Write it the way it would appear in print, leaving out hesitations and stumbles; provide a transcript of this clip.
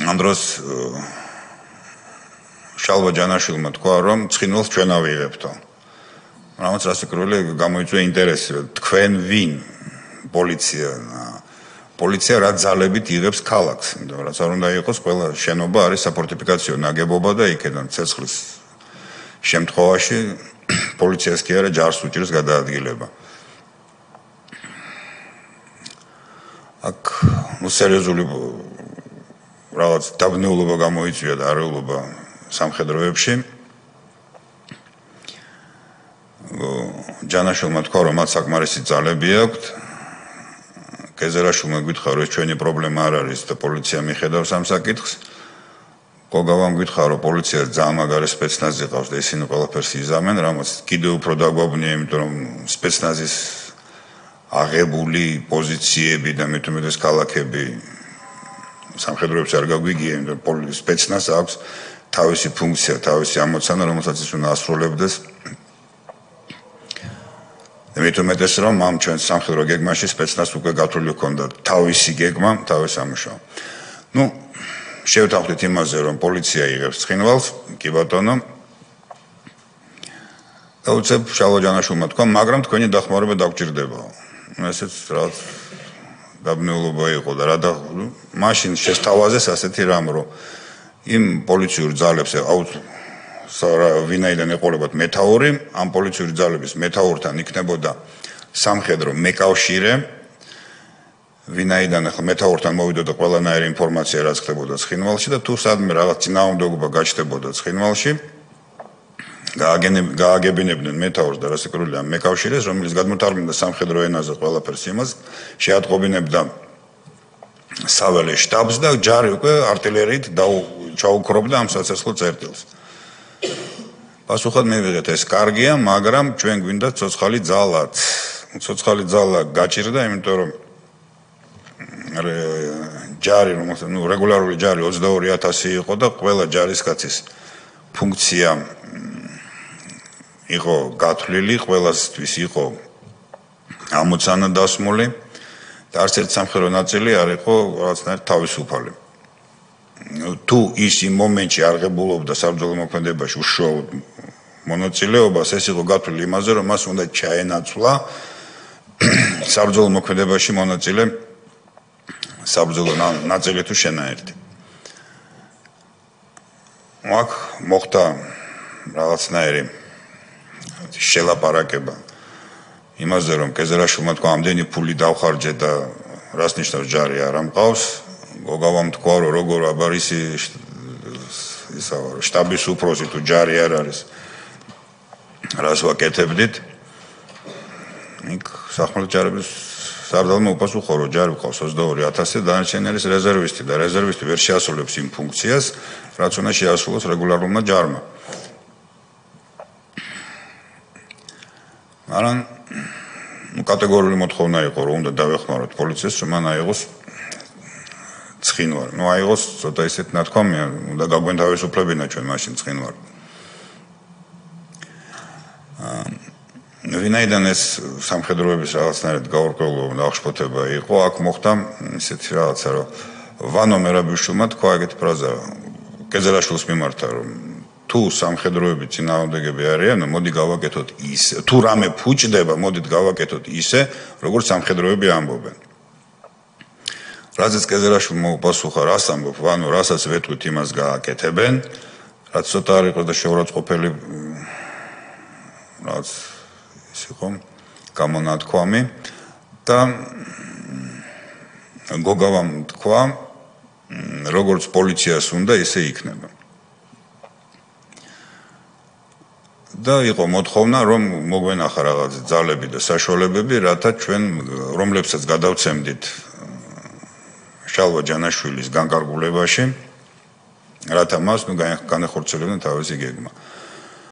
ამ დროს შალვა ჯანაშვილმა თქვა, რომ ცხინვალს ჩვენ ავიღებთო. რამაც რასაკვირველია გამოიწვია ინტერესი, რომ თქვენ ვინ პოლიცია რა ძალებით იღებს ქალაქს, იმიტომ რაც არ უნდა იყოს, ყველა შენობა არის საფორტიფიკაციო ნაგებობა და იქიდან ცეცხლის შემთხვევაში პოლიციას კი არა ჯარს უჭირს გადაადგილება. აქ სერიოზული რაღაც დაბნეულობა გამოიწვია და არეულობა სამხედროებში. ჯანაშვილმა თქვა, რომ მათ საკმარისი ძალები აქვთ. კეზერაშვილმა გითხრა, რომ ეს ჩვენი პრობლემა არ არის და პოლიცია მიხედავს ამ საკითხს. გოგავამ გითხრა, რომ პოლიცია ძალიან მაგარი სპეცნაზი ყავს და ისინი ყველაფერს იზამენ, რამაც კიდევ უფრო დაგვაბნია, იმიტომ რომ სპეცნაზის აღებული პოზიციები და მე თვითონ ეს ქალაქები სამხედროებს არ გაგვიგია, იმიტომ რომ სპეცნაზს აქვს თავისი ფუნქცია, თავისი ამოცანა, რომელსაც ის უნდა ასრულებდეს. მე თვითონ რომ ამ ჩვენ სამხედრო გეგმაში სპეცნაზს უკვე გათვლილი ჰქონდა თავისი გეგმა, თავის სამუშაო. შევთანხმდით იმაზე, რომ პოლიცია იღებს ცხინვალს, კი ბატონო. და უცებ შალვა ჯანაშვილმა თქვა, მაგრამ თქვენი დახმარება დაგჭირდებაო. ესეც რაღაც დაბნეულობა იყო და რა მაშინ შესთავაზეს ასეთი რამ, რომ იმ პოლიციურ ძალებს ვინაიდან ეყოლებათ მეთაური, ამ პოლიციური ძალების მეთაურთან იქნებოდა სამხედრო მეკავშირე, ვინაიდან ახლა მეთაურთან მოვიდოდა ყველანაირი ინფორმაცია, რაც ხდებოდა ცხინვალში და თუ სადმე რაღაც წინააღმდეგობა გაჩნდებოდა ცხინვალში, გააგებინებდნენ მეთაურს და რასაკვირველია მეკავშირეს, რომელიც გადმოთარგმნიდა სამხედრო ენაზე ყველაფერს იმას, შეატყობინებდა საველე შტაბს და ჯარი უკვე არტილერიით ჩაუქრობდა ამ საცეცხლო წერტილს. პასუხად მივიღეთ, ეს კარგია, მაგრამ ჩვენ გვინდა ცოცხალი ძალაც. ცოცხალი ძალა გაჭირდა, იმიტომ რომ ჯარი, რეგულარული ჯარი 22,000 იყო და ყველა ჯარისკაცის ფუნქცია იყო გათვლილი, ყველასთვის იყო ამოცანა დასმული და არც ერთ სამხედრო ნაწილი არ იყო რაღაცნაირად თავისუფალი. თუ ის იმ მომენტში არ ღებულობდა საბრძოლო მოქმედებაში უშუალოდ მონაწილეობას, ეს იყო გათვლილი იმაზე, რომ მას უნდა ჩაენაცვლა საბრძოლო მოქმედებაში მონაწილე საბრძოლო ნაწილი თუ შენაერთი. აქ მოხდა რაღაცნაირი შელაპარაკება იმაზე, რომ კეზერაშვილმა თქვა, ამდენი ფული დავხარჯე და რას ნიშნავს ჯარი არ ამყავს. გოგავამ თქვა, რომ როგორ აბა ისი შტაბის უფროსი თუ ჯარი არ არის. რას ვაკეთებდით? იქ სახმელეთო ჯარების სარდალმა უპასუხა, რომ ჯარი ყავს 22,000 და დანარჩენი არის რეზერვისტი და რეზერვისტი ვერ შეასრულებს იმ ფუნქციას, რაც უნდა შეასრულოს რეგულარულმა ჯარმა. მაგრამ კატეგორიული მოთხოვნა იყო, რომ უნდა დავეხმაროთ პოლიციას, რომ მან აიღოს ცხინვარი. აიღოს ცოტა ისეთ ნათქვამია, უნდა გაგვენთავისუფლებინა ჩვენ მაშინ ცხინვარი. ვინაიდან ეს სამხედროების რაღაცნაირად გაურკვევლობა და აღშფოთება იყო, აქ მოხდა ისეთი რაღაცა, რომ ვანო მერაბიშვილმა თქვა ეგეთი ფრაზა კეზერაშვილს მიმართა, რომ თუ სამხედროები წინააღმდეგები არიან, მოდი გავაკეთოთ ისე, თუ რამე ფუჭდება, მოდით გავაკეთოთ ისე, როგორც სამხედროები ამბობენ. რაზეც კეზერაშვილმა უპასუხა, რას ამბობ, ვანო, რასაც ვეთქვით, იმას გააკეთებენ, რაც ცოტა არ იყო და შეურაცხყოფელი რაც ის იყო გამონათქვამი და გოგავამ თქვა, როგორც პოლიციას უნდა, ისე იქნება. და იყო მოთხოვნა, რომ მოგვენახა რაღაც ძალები და საშუალებები, რათა ჩვენ რომლებსაც გადავცემდით შალვა ჯანაშვილის განკარგულებაში, რათა მას განახორციელებდნენ თავისი გეგმა.